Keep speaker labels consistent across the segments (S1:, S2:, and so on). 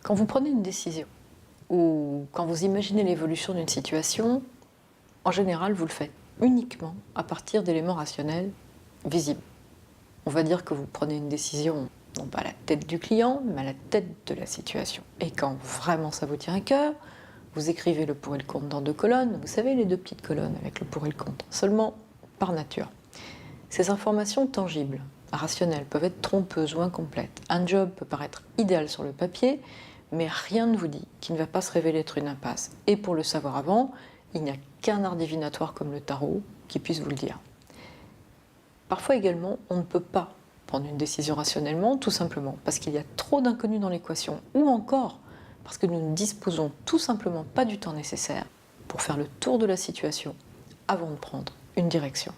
S1: Quand vous prenez une décision ou quand vous imaginez l'évolution d'une situation, en général, vous le faites uniquement à partir d'éléments rationnels visibles. On va dire que vous prenez une décision, non pas à la tête du client, mais à la tête de la situation. Et quand vraiment ça vous tient à cœur, vous écrivez le pour et le contre dans 2 colonnes, vous savez, les 2 petites colonnes avec le pour et le contre, seulement par nature. Ces informations tangibles, rationnelles, peuvent être trompeuses ou incomplètes. Un job peut paraître idéal sur le papier, mais rien ne vous dit qu'il ne va pas se révéler être une impasse. Et pour le savoir avant, il n'y a qu'un art divinatoire comme le tarot qui puisse vous le dire. Parfois également, on ne peut pas prendre une décision rationnellement, tout simplement parce qu'il y a trop d'inconnus dans l'équation, ou encore parce que nous ne disposons tout simplement pas du temps nécessaire pour faire le tour de la situation avant de prendre une direction.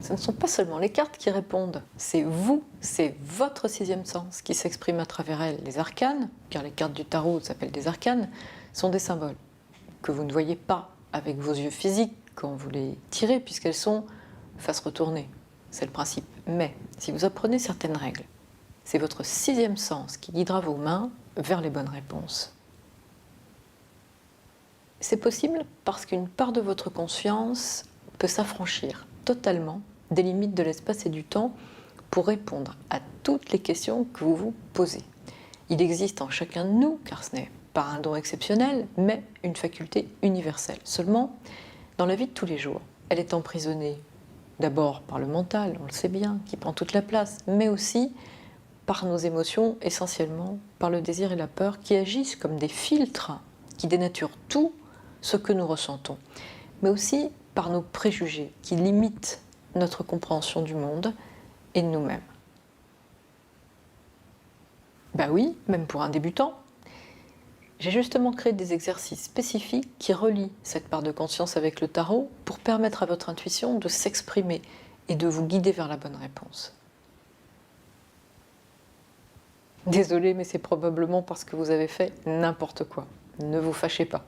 S1: Ce ne sont pas seulement les cartes qui répondent, c'est vous, c'est votre 6e sens qui s'exprime à travers elles. Les arcanes, car les cartes du tarot s'appellent des arcanes, sont des symboles que vous ne voyez pas avec vos yeux physiques quand vous les tirez, puisqu'elles sont face retournée. C'est le principe. Mais si vous apprenez certaines règles, c'est votre 6e sens qui guidera vos mains vers les bonnes réponses. C'est possible parce qu'une part de votre conscience peut s'affranchir totalement des limites de l'espace et du temps pour répondre à toutes les questions que vous vous posez. Il existe en chacun de nous, car ce n'est pas un don exceptionnel, mais une faculté universelle. Seulement, dans la vie de tous les jours, elle est emprisonnée d'abord par le mental, on le sait bien, qui prend toute la place, mais aussi par nos émotions, essentiellement par le désir et la peur, qui agissent comme des filtres qui dénaturent tout ce que nous ressentons, mais aussi par nos préjugés qui limitent notre compréhension du monde et de nous-mêmes. Ben oui, même pour un débutant. J'ai justement créé des exercices spécifiques qui relient cette part de conscience avec le tarot pour permettre à votre intuition de s'exprimer et de vous guider vers la bonne réponse. Désolée, mais c'est probablement parce que vous avez fait n'importe quoi. Ne vous fâchez pas.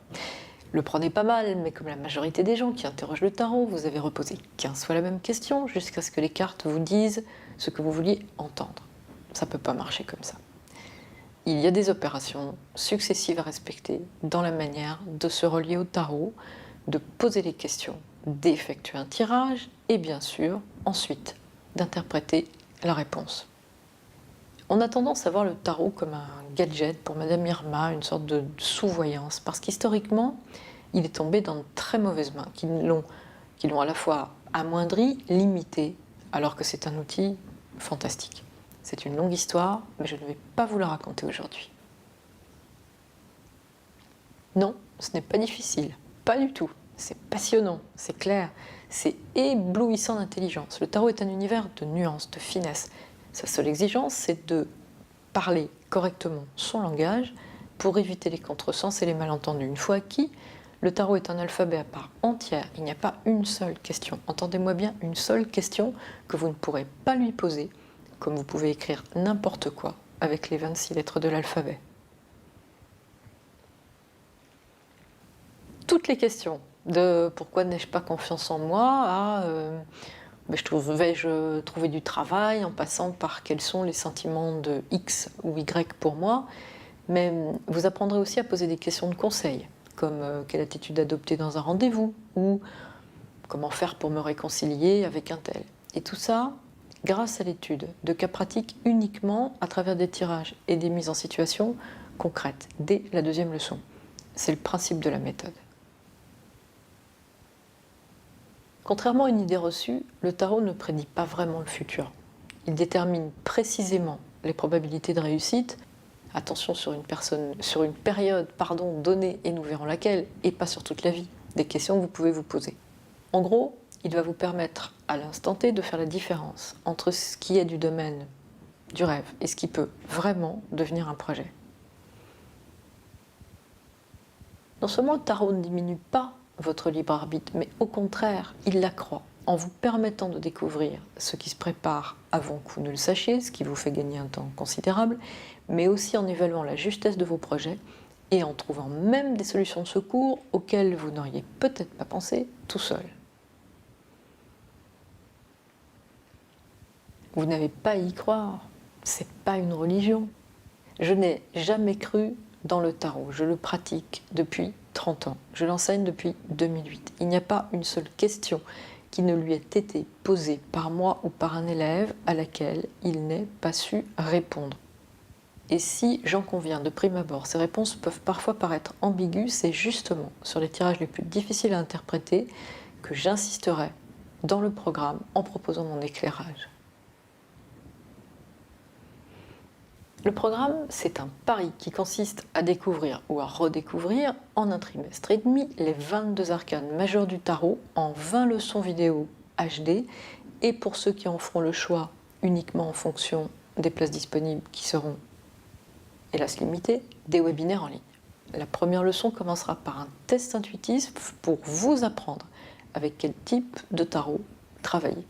S1: Le prenez pas mal, mais comme la majorité des gens qui interrogent le tarot, vous avez reposé 15 fois la même question jusqu'à ce que les cartes vous disent ce que vous vouliez entendre. Ça ne peut pas marcher comme ça. Il y a des opérations successives à respecter dans la manière de se relier au tarot, de poser les questions, d'effectuer un tirage et bien sûr, ensuite, d'interpréter la réponse. On a tendance à voir le tarot comme un gadget pour Madame Irma, une sorte de sous-voyance, parce qu'historiquement, il est tombé dans de très mauvaises mains, qui l'ont à la fois amoindri, limité, alors que c'est un outil fantastique. C'est une longue histoire, mais je ne vais pas vous la raconter aujourd'hui. Non, ce n'est pas difficile, pas du tout. C'est passionnant, c'est clair, c'est éblouissant d'intelligence. Le tarot est un univers de nuances, de finesse. Sa seule exigence, c'est de parler correctement son langage pour éviter les contresens et les malentendus. Une fois acquis, le tarot est un alphabet à part entière. Il n'y a pas une seule question, entendez-moi bien, une seule question que vous ne pourrez pas lui poser, comme vous pouvez écrire n'importe quoi avec les 26 lettres de l'alphabet. Toutes les questions, de pourquoi n'ai-je pas confiance en moi à vais-je trouver du travail, en passant par quels sont les sentiments de X ou Y pour moi. Mais vous apprendrez aussi à poser des questions de conseil, comme quelle attitude adopter dans un rendez-vous, ou comment faire pour me réconcilier avec un tel. Et tout ça, grâce à l'étude de cas pratiques uniquement à travers des tirages et des mises en situation concrètes, dès la 2e leçon. C'est le principe de la méthode. Contrairement à une idée reçue, le tarot ne prédit pas vraiment le futur. Il détermine précisément les probabilités de réussite. Attention sur une période donnée, et nous verrons laquelle, et pas sur toute la vie. Des questions que vous pouvez vous poser. En gros, il va vous permettre à l'instant T de faire la différence entre ce qui est du domaine du rêve et ce qui peut vraiment devenir un projet. Non seulement le tarot ne diminue pas votre libre arbitre, mais au contraire, il l'accroît en vous permettant de découvrir ce qui se prépare avant que vous ne le sachiez, ce qui vous fait gagner un temps considérable, mais aussi en évaluant la justesse de vos projets et en trouvant même des solutions de secours auxquelles vous n'auriez peut-être pas pensé tout seul. Vous n'avez pas à y croire, c'est pas une religion. Je n'ai jamais cru dans le tarot. Je le pratique depuis 30 ans. Je l'enseigne depuis 2008. Il n'y a pas une seule question qui ne lui ait été posée par moi ou par un élève à laquelle il n'ait pas su répondre. Et si, j'en conviens, de prime abord, ces réponses peuvent parfois paraître ambiguës, c'est justement sur les tirages les plus difficiles à interpréter que j'insisterai dans le programme en proposant mon éclairage. Le programme, c'est un pari qui consiste à découvrir ou à redécouvrir en un trimestre et demi les 22 arcanes majeures du tarot en 20 leçons vidéo HD et pour ceux qui en feront le choix uniquement en fonction des places disponibles qui seront, hélas limitées, des webinaires en ligne. La première leçon commencera par un test intuitif pour vous apprendre avec quel type de tarot travailler.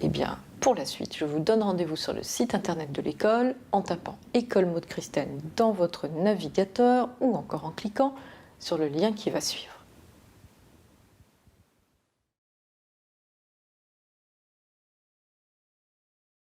S1: Eh bien, pour la suite, je vous donne rendez-vous sur le site internet de l'école en tapant École Maud Christine dans votre navigateur ou encore en cliquant sur le lien qui va suivre.